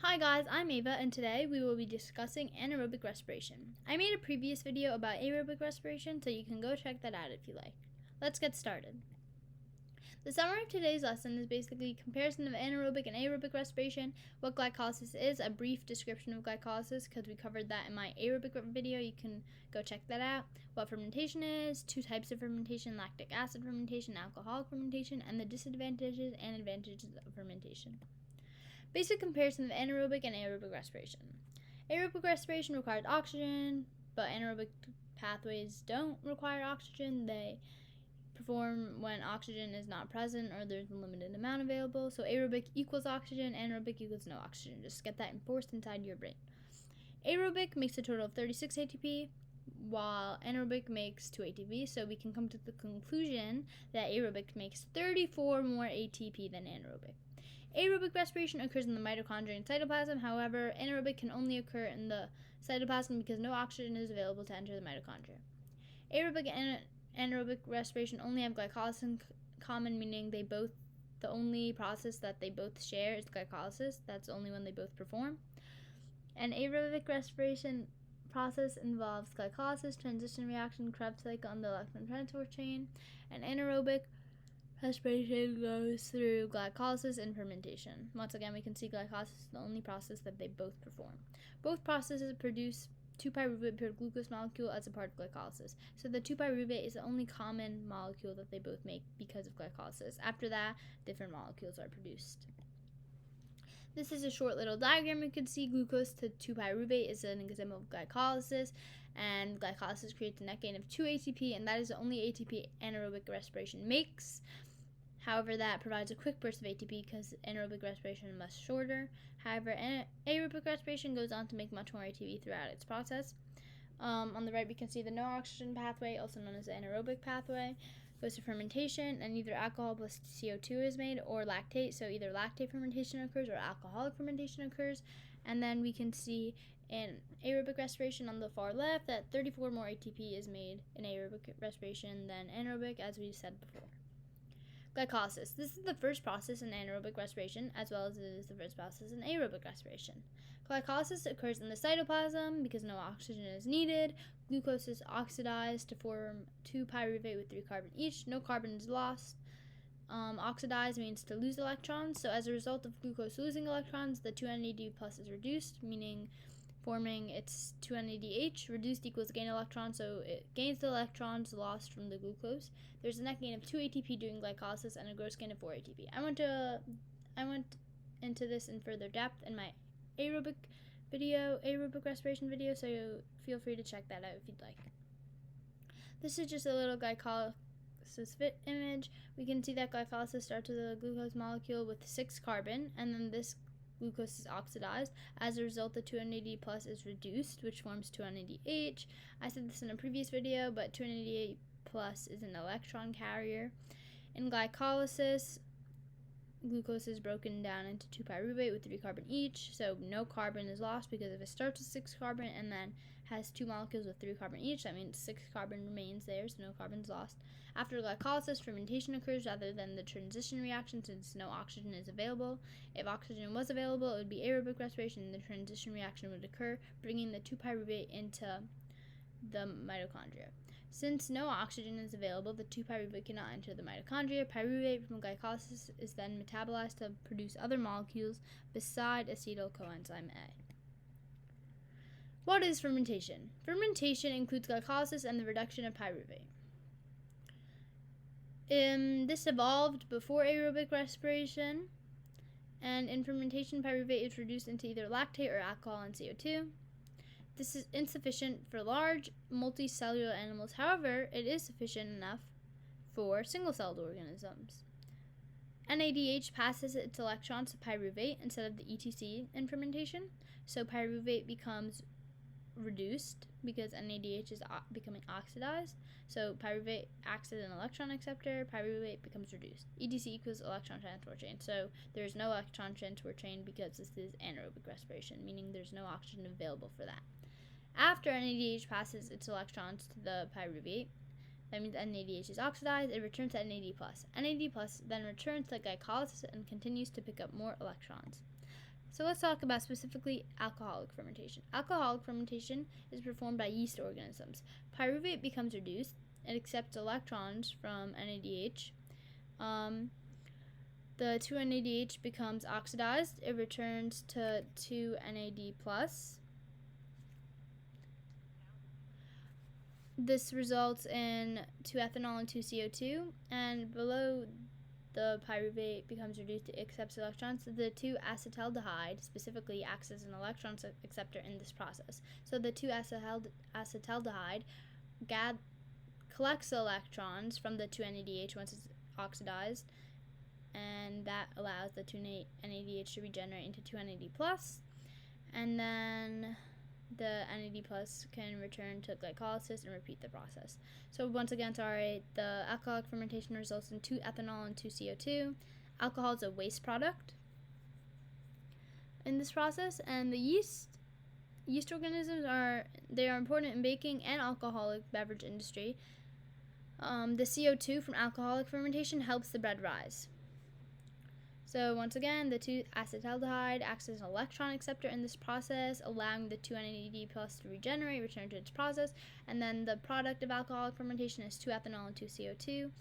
Hi guys, I'm Ava and today we will be discussing anaerobic respiration. I made a previous video about aerobic respiration, so you can go check that out if you like. Let's get started. The summary of today's lesson is basically a comparison of anaerobic and aerobic respiration, what glycolysis is, a brief description of glycolysis because we covered that in my aerobic video, you can go check that out, what fermentation is, two types of fermentation, lactic acid fermentation, alcoholic fermentation, and the disadvantages and advantages of fermentation. Basic comparison of anaerobic and aerobic respiration. Aerobic respiration requires oxygen, but anaerobic pathways don't require oxygen. They perform when oxygen is not present or there's a limited amount available. So aerobic equals oxygen, anaerobic equals no oxygen. Just get that enforced inside your brain. Aerobic makes a total of 36 ATP, while anaerobic makes 2 ATP. So we can come to the conclusion that aerobic makes 34 more ATP than anaerobic. Aerobic respiration occurs in the mitochondria and cytoplasm. However, anaerobic can only occur in the cytoplasm because no oxygen is available to enter the mitochondria. Aerobic and anaerobic respiration only have glycolysis in common, meaning the only process that they both share is glycolysis. That's the only one they both perform. An aerobic respiration process involves glycolysis, transition reaction, Krebs cycle on the electron transport chain, and anaerobic respiration goes through glycolysis and fermentation. Once again, we can see glycolysis is the only process that they both perform. Both processes produce 2-pyruvate per glucose molecule as a part of glycolysis. So the 2-pyruvate is the only common molecule that they both make because of glycolysis. After that, different molecules are produced. This is a short little diagram. You can see glucose to 2-pyruvate is an example of glycolysis, and glycolysis creates a net gain of 2 ATP, and that is the only ATP anaerobic respiration makes. However, that provides a quick burst of ATP because anaerobic respiration is much shorter. However, aerobic respiration goes on to make much more ATP throughout its process. On the right, we can see the no oxygen pathway, also known as the anaerobic pathway, goes to fermentation, and either alcohol plus CO2 is made or lactate. So either lactate fermentation occurs or alcoholic fermentation occurs. And then we can see in aerobic respiration on the far left that 34 more ATP is made in aerobic respiration than anaerobic, as we said before. Glycolysis. This is the first process in anaerobic respiration, as well as it is the first process in aerobic respiration. Glycolysis occurs in the cytoplasm because no oxygen is needed. Glucose is oxidized to form 2-pyruvate with 3 carbon each. No carbon is lost. Oxidize means to lose electrons. So as a result of glucose losing electrons, the 2NAD plus is reduced, meaning forming its 2NADH. Reduced equals gain electrons, so it gains the electrons lost from the glucose. There's a net gain of 2 ATP during glycolysis and a gross gain of 4 ATP. I went into this in further depth in my aerobic respiration video, so feel free to check that out if you'd like. This is just a little glycolysis fit image. We can see that glycolysis starts with a glucose molecule with 6 carbon, and then this glucose is oxidized. As a result, the 2NAD plus is reduced, which forms 2NADH. I said this in a previous video, but 2NADH plus is an electron carrier. In glycolysis, glucose is broken down into 2-pyruvate with 3 carbon each, so no carbon is lost because if it starts with 6 carbon and then has 2 molecules with 3 carbon each, that means 6 carbon remains there, so no carbon is lost. After glycolysis, fermentation occurs rather than the transition reaction since no oxygen is available. If oxygen was available, it would be aerobic respiration and the transition reaction would occur, bringing the 2-pyruvate into the mitochondria. Since no oxygen is available, the 2-pyruvate cannot enter the mitochondria. Pyruvate from glycolysis is then metabolized to produce other molecules beside acetyl coenzyme A. What is fermentation? Fermentation includes glycolysis and the reduction of pyruvate. This evolved before aerobic respiration, and in fermentation, pyruvate is reduced into either lactate or alcohol and CO2. This is insufficient for large multicellular animals. However, it is sufficient enough for single-celled organisms. NADH passes its electrons to pyruvate instead of the ETC in fermentation, so pyruvate becomes reduced because NADH is becoming oxidized. So pyruvate acts as an electron acceptor, pyruvate becomes reduced. ETC equals electron transport chain. So there's no electron transport chain because this is anaerobic respiration, meaning there's no oxygen available for that. After NADH passes its electrons to the pyruvate, that means NADH is oxidized, it returns to NAD+. NAD+ then returns to glycolysis and continues to pick up more electrons. So let's talk about specifically alcoholic fermentation. Alcoholic fermentation is performed by yeast organisms. Pyruvate becomes reduced. It accepts electrons from NADH. The 2-NADH becomes oxidized. It returns to 2-NAD+. This results in 2-ethanol and 2-CO2, and below the pyruvate becomes reduced, it accepts electrons. The 2-acetaldehyde specifically acts as an electron acceptor in this process. So the 2-acetaldehyde collects the electrons from the 2-NADH once it's oxidized, and that allows the 2-NADH to regenerate into 2-NAD+, and then the NAD+ can return to glycolysis and repeat the process. So once again, the alcoholic fermentation results in 2-ethanol and 2-CO2. Alcohol is a waste product in this process, and the yeast organisms are important in baking and alcoholic beverage industry. The CO2 from alcoholic fermentation helps the bread rise. So once again, the 2-acetaldehyde acts as an electron acceptor in this process, allowing the 2-NAD+ to regenerate, return to its process, and then the product of alcoholic fermentation is 2-ethanol and 2-CO2,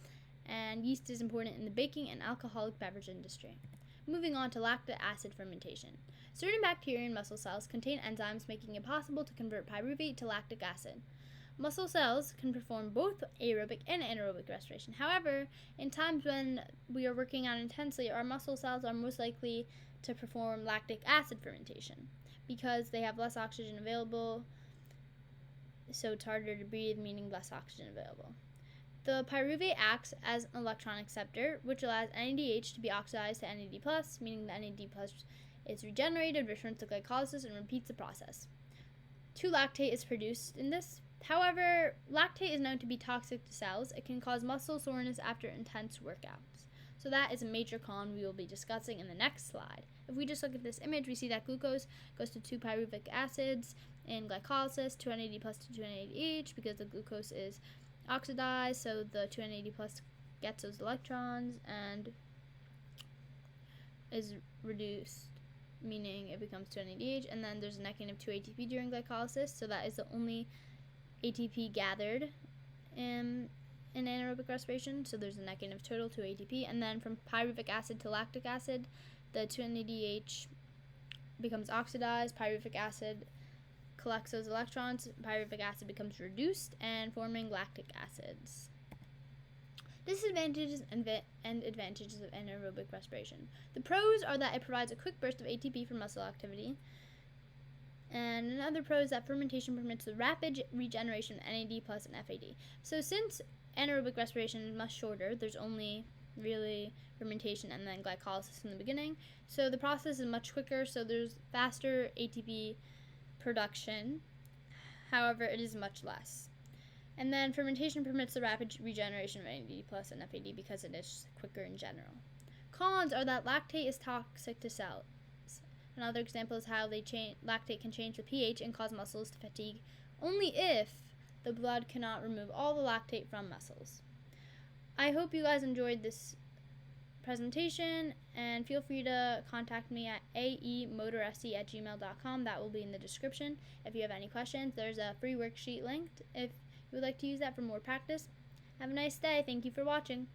and yeast is important in the baking and alcoholic beverage industry. Moving on to lactic acid fermentation. Certain bacteria in muscle cells contain enzymes making it possible to convert pyruvate to lactic acid. Muscle cells can perform both aerobic and anaerobic respiration. However, in times when we are working out intensely, our muscle cells are most likely to perform lactic acid fermentation because they have less oxygen available, so it's harder to breathe, meaning less oxygen available. The pyruvate acts as an electron acceptor, which allows NADH to be oxidized to NAD+, meaning the NAD+ is regenerated, returns to glycolysis, and repeats the process. 2-lactate is produced in this. However, lactate is known to be toxic to cells. It can cause muscle soreness after intense workouts. So that is a major con we will be discussing in the next slide. If we just look at this image, we see that glucose goes to 2 pyruvic acids in glycolysis, 2-NAD+ to 2-NADH, because the glucose is oxidized, so the 2-NAD+ gets those electrons and is reduced, meaning it becomes 2-NADH, and then there's a negative 2 ATP during glycolysis, so that is the only ATP gathered in anaerobic respiration, so there's a negative total 2 ATP, and then from pyruvic acid to lactic acid, the 2-NADH becomes oxidized, pyruvic acid collects those electrons, pyruvic acid becomes reduced, and forming lactic acids. Disadvantages and advantages of anaerobic respiration. The pros are that it provides a quick burst of ATP for muscle activity. And another pro is that fermentation permits the rapid regeneration of NAD+ and FAD. So since anaerobic respiration is much shorter, there's only really fermentation and then glycolysis in the beginning. So the process is much quicker, so there's faster ATP production. However, it is much less. And then fermentation permits the rapid regeneration of NAD+ and FAD because it is quicker in general. Cons are that lactate is toxic to cells. Another example is how lactate can change the pH and cause muscles to fatigue only if the blood cannot remove all the lactate from muscles. I hope you guys enjoyed this presentation, and feel free to contact me at aemotorsc@gmail.com. That will be in the description. If you have any questions, there's a free worksheet linked if you would like to use that for more practice. Have a nice day. Thank you for watching.